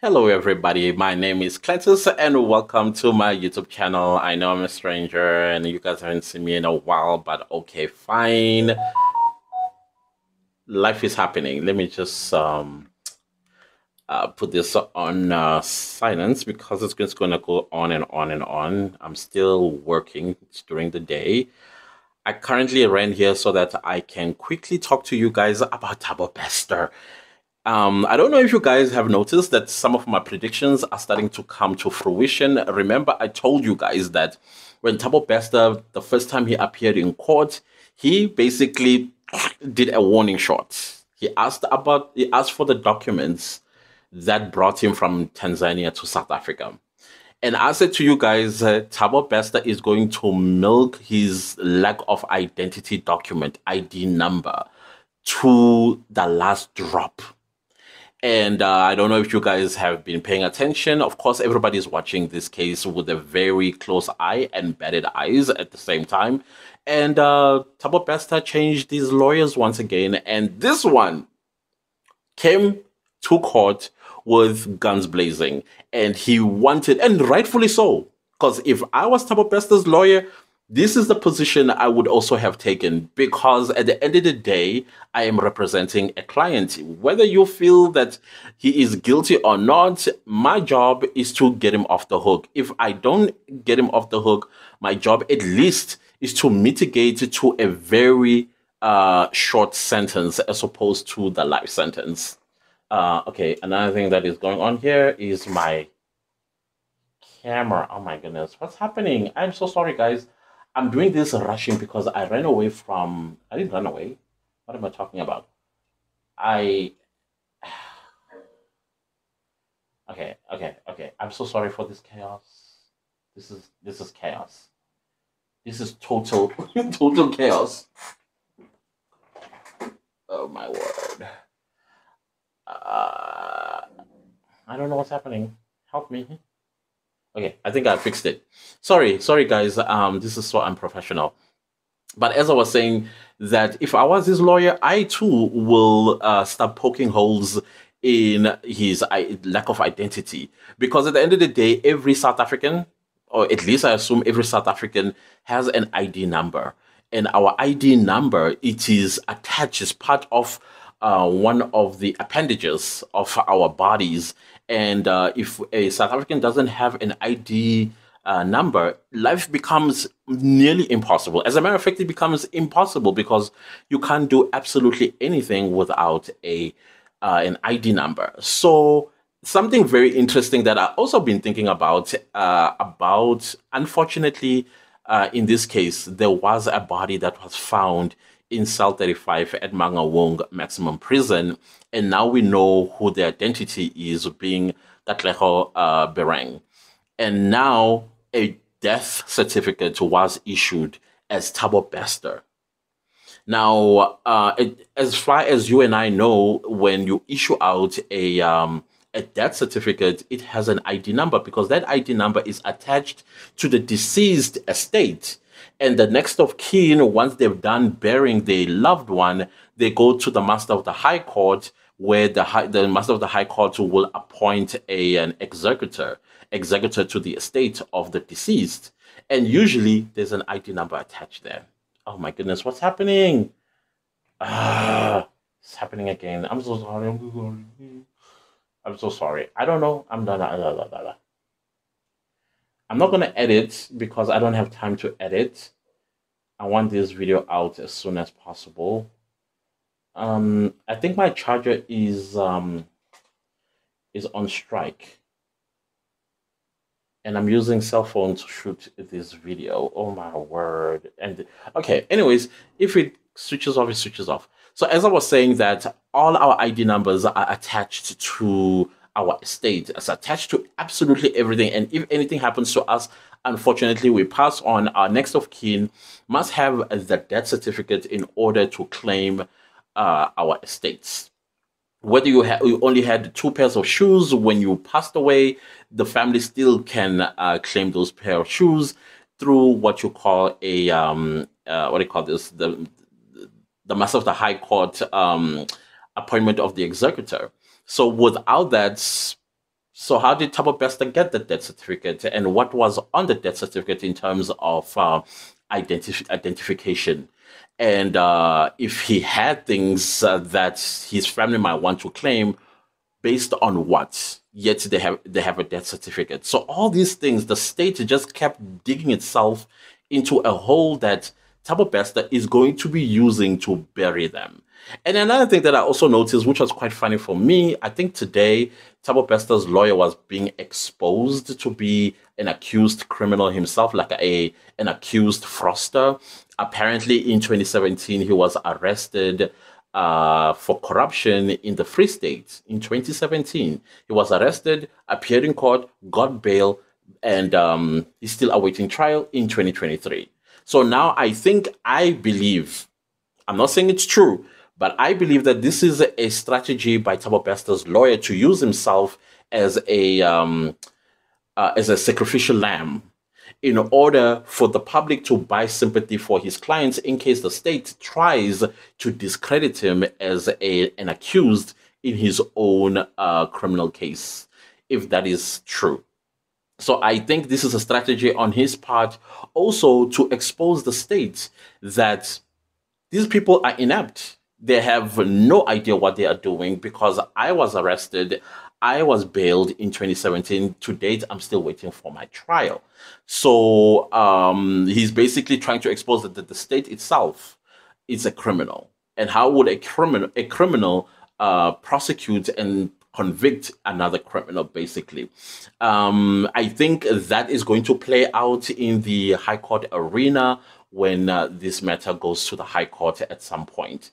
Hello, everybody. My name is Cletus, and welcome to my YouTube channel. I know I'm a stranger, and you guys haven't seen me in a while, but okay, fine. Life is happening. Let me just put this on silence because it's just going to go on and on and on. I'm still working during the day. I currently ran here so that I can quickly talk to you guys about Thabo Bester. I don't know if you guys have noticed that some of my predictions are starting to come to fruition. Remember, I told you guys that when Thabo Bester, the first time he appeared in court, he basically did a warning shot. He asked for the documents that brought him from Tanzania to South Africa. And I said to you guys, Thabo Bester is going to milk his lack of identity document, ID number, to the last drop. And I don't know if you guys have been paying attention. Of course, everybody's watching this case with a very close eye and batted eyes at the same time. And Thabo Bester changed his lawyers once again. And this one came to court with guns blazing. And he wanted, and rightfully so, because if I was Thabo Bester's lawyer, this is the position I would also have taken because at the end of the day, I am representing a client. Whether you feel that he is guilty or not, my job is to get him off the hook. If I don't get him off the hook, my job at least is to mitigate to a very short sentence as opposed to the life sentence. Okay, another thing that is going on here is my camera. Oh my goodness, what's happening? I'm so sorry, guys. I'm doing this rushing because I ran away from. I didn't run away. What am I talking about? I. Okay. I'm so sorry for this chaos. This is chaos. This is total total chaos. Oh my word. Uh, I don't know what's happening. Help me. Okay, I think I fixed it. Sorry, guys. This is so unprofessional. But as I was saying, that if I was his lawyer, I too will start poking holes in his lack of identity. Because at the end of the day, every South African, or at least I assume every South African, has an ID number. And our ID number, it is attached as part of one of the appendages of our bodies. And if a South African doesn't have an ID number, life becomes nearly impossible. As a matter of fact, it becomes impossible because you can't do absolutely anything without a an ID number. So something very interesting that I've also been thinking about unfortunately, in this case, there was a body that was found in cell 35 at Mangawong Maximum Prison, and now we know who the identity is, being Katleho Bereng. And now a death certificate was issued as Thabo Bester. Now, as far as you and I know, when you issue out a death certificate, it has an ID number because that ID number is attached to the deceased estate. And the next of kin, once they've done burying their loved one, they go to the Master of the High Court, where the Master of the High Court will appoint an executor to the estate of the deceased. And usually there's an ID number attached there. Oh my goodness, what's happening? It's happening again. I'm so sorry. I'm so sorry. I'm so sorry. I don't know. I'm done. I'm not gonna edit because I don't have time to edit. I want this video out as soon as possible. I think my charger is on strike, and I'm using cell phone to shoot this video. Oh my word! And okay, anyways, if it switches off, it switches off. So as I was saying, that all our ID numbers are attached to our estate. It's attached to absolutely everything. And if anything happens to us, unfortunately, we pass on. Our next of kin must have the death certificate in order to claim our estates. Whether you only had two pairs of shoes when you passed away, the family still can claim those pair of shoes through what you call a what do you call this, the Master of the High Court appointment of the executor. So without that, So how did Thabo Bester get the death certificate, and what was on the death certificate in terms of identification? And if he had things that his family might want to claim, based on what? Yet they have a death certificate. So all these things, the state just kept digging itself into a hole that Thabo Bester is going to be using to bury them. And another thing that I also noticed, which was quite funny for me, I think today Thabo Bester's lawyer was being exposed to be an accused criminal himself, like an accused fraudster. Apparently, in 2017, he was arrested for corruption in the Free State in 2017. He was arrested, appeared in court, got bail, and he's still awaiting trial in 2023. So now I believe, I'm not saying it's true, but I believe that this is a strategy by Thabo Bester's lawyer to use himself as a sacrificial lamb in order for the public to buy sympathy for his clients in case the state tries to discredit him as an accused in his own criminal case, if that is true. So I think this is a strategy on his part also to expose the state that these people are inept. They have no idea what they are doing because I was arrested. I was bailed in 2017. To date, I'm still waiting for my trial. So he's basically trying to expose that the state itself is a criminal. And how would a criminal prosecute and convict another criminal, basically? I think that is going to play out in the High Court arena when this matter goes to the High Court at some point.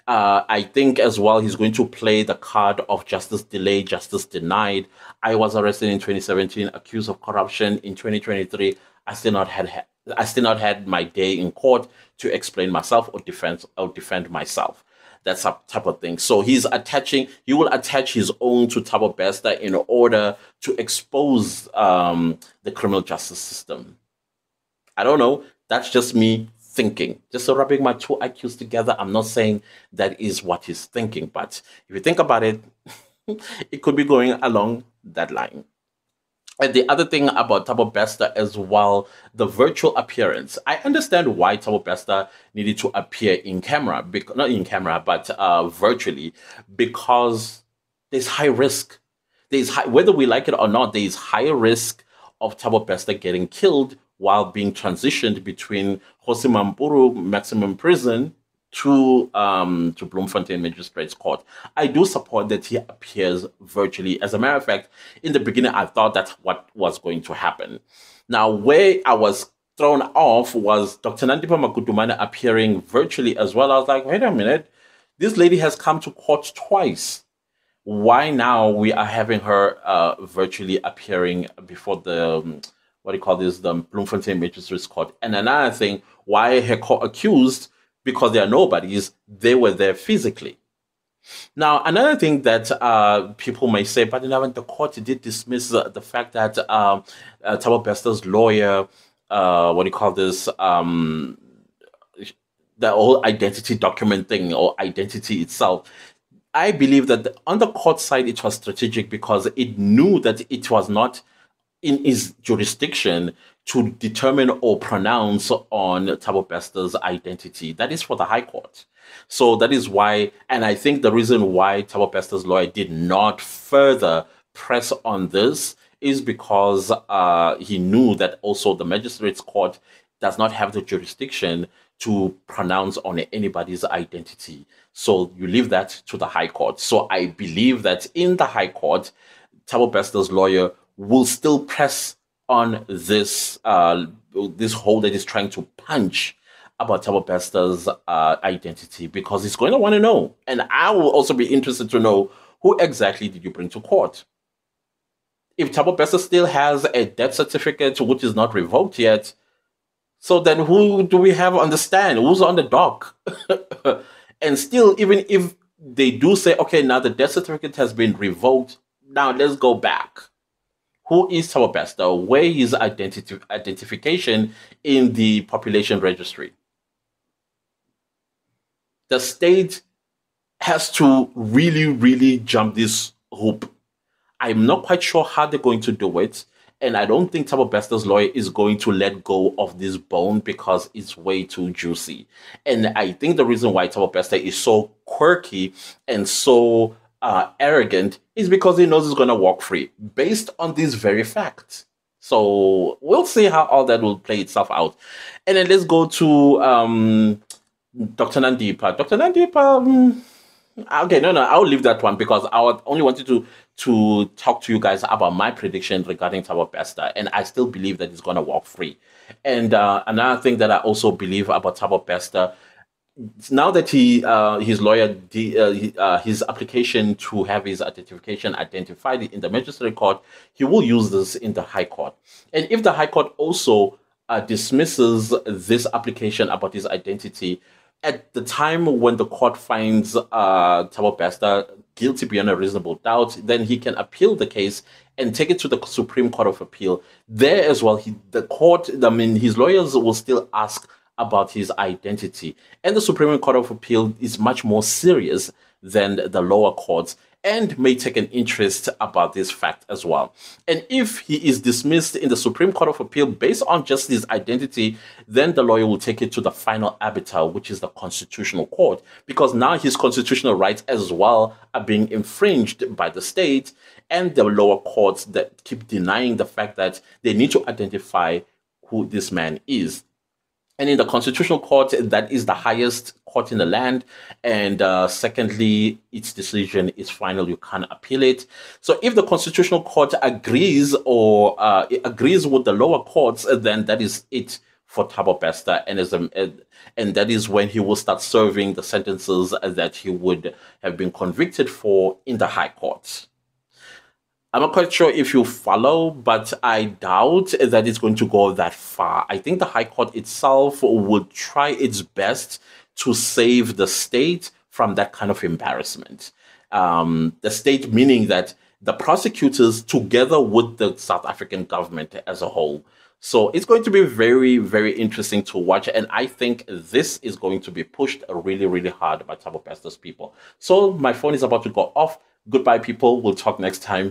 I think as well he's going to play the card of justice delayed, justice denied. I was arrested in 2017, accused of corruption. In 2023, I still not had my day in court to explain myself or defend myself. That's a type of thing. So he will attach his own to Thabo Bester in order to expose the criminal justice system. I don't know. That's just me thinking. Just rubbing my two IQs together. I'm not saying that is what he's thinking, but if you think about it, it could be going along that line. And the other thing about Thabo Bester as well, the virtual appearance. I understand why Thabo Bester needed to appear in camera, not in camera, but virtually, because there's high risk. Whether we like it or not, there is higher risk of Thabo Bester getting killed while being transitioned between Jose Mampuru maximum prison to Bloemfontein Magistrates Court. I do support that he appears virtually. As a matter of fact, in the beginning, I thought that's what was going to happen. Now, where I was thrown off was Dr. Nandipa Makudumane appearing virtually as well. I was like, wait a minute, this lady has come to court twice. Why now we are having her virtually appearing before the what do you call this, the Bloemfontein Magistrates Court? And another thing, why her co-accused, because they are nobodies, they were there physically. Now, another thing that people may say, but the court did dismiss the fact that Thabo Bester's lawyer, what do you call this, the whole identity document thing or identity itself. I believe that on the court side, it was strategic because it knew that it was not in its jurisdiction to determine or pronounce on Thabo Bester's identity. That is for the High Court. So that is why, and I think the reason why Thabo Bester's lawyer did not further press on this is because he knew that also the Magistrates Court does not have the jurisdiction to pronounce on anybody's identity. So you leave that to the High Court. So I believe that in the High Court, Thabo Bester's lawyer will still press on this this hole that is trying to punch about Thabo Bester's identity, because he's going to want to know. And I will also be interested to know, who exactly did you bring to court? If Thabo Bester still has a death certificate which is not revoked yet, so then who do we have on the stand? Who's on the dock? And still, even if they do say, okay, now the death certificate has been revoked, now let's go back. Who is Thabo Bester? Where is identification in the population registry? The state has to really, really jump this hoop. I'm not quite sure how they're going to do it. And I don't think Thabo Bester's lawyer is going to let go of this bone because it's way too juicy. And I think the reason why Thabo Bester is so quirky and so arrogant is because he knows he's going to walk free based on these very facts. So we'll see how all that will play itself out. And then let's go to Dr. Nandipa. Dr. Nandipa, okay, no, I'll leave that one because I only wanted to talk to you guys about my prediction regarding Thabo Bester, and I still believe that he's gonna walk free. And another thing that I also believe about Thabo Bester, now that his lawyer his application to have his identification identified in the magistrate court, he will use this in the high court. And if the high court also dismisses this application about his identity, at the time when the court finds Thabo Bester guilty beyond a reasonable doubt, then he can appeal the case and take it to the Supreme Court of Appeal. There as well, his lawyers will still ask about his identity. And the Supreme Court of Appeal is much more serious than the lower courts and may take an interest about this fact as well. And if he is dismissed in the Supreme Court of Appeal based on just his identity, then the lawyer will take it to the final arbiter, which is the Constitutional Court, because now his constitutional rights as well are being infringed by the state and the lower courts that keep denying the fact that they need to identify who this man is. And in the Constitutional Court, that is the highest court in the land. And secondly, its decision is final. You can't appeal it. So if the Constitutional Court agrees or agrees with the lower courts, then that is it for Thabo Bester. And that is when he will start serving the sentences that he would have been convicted for in the High Court. I'm not quite sure if you follow, but I doubt that it's going to go that far. I think the High Court itself would try its best to save the state from that kind of embarrassment. The state meaning that the prosecutors together with the South African government as a whole. So it's going to be very, very interesting to watch. And I think this is going to be pushed really, really hard by Thabo Bester's people. So my phone is about to go off. Goodbye, people. We'll talk next time.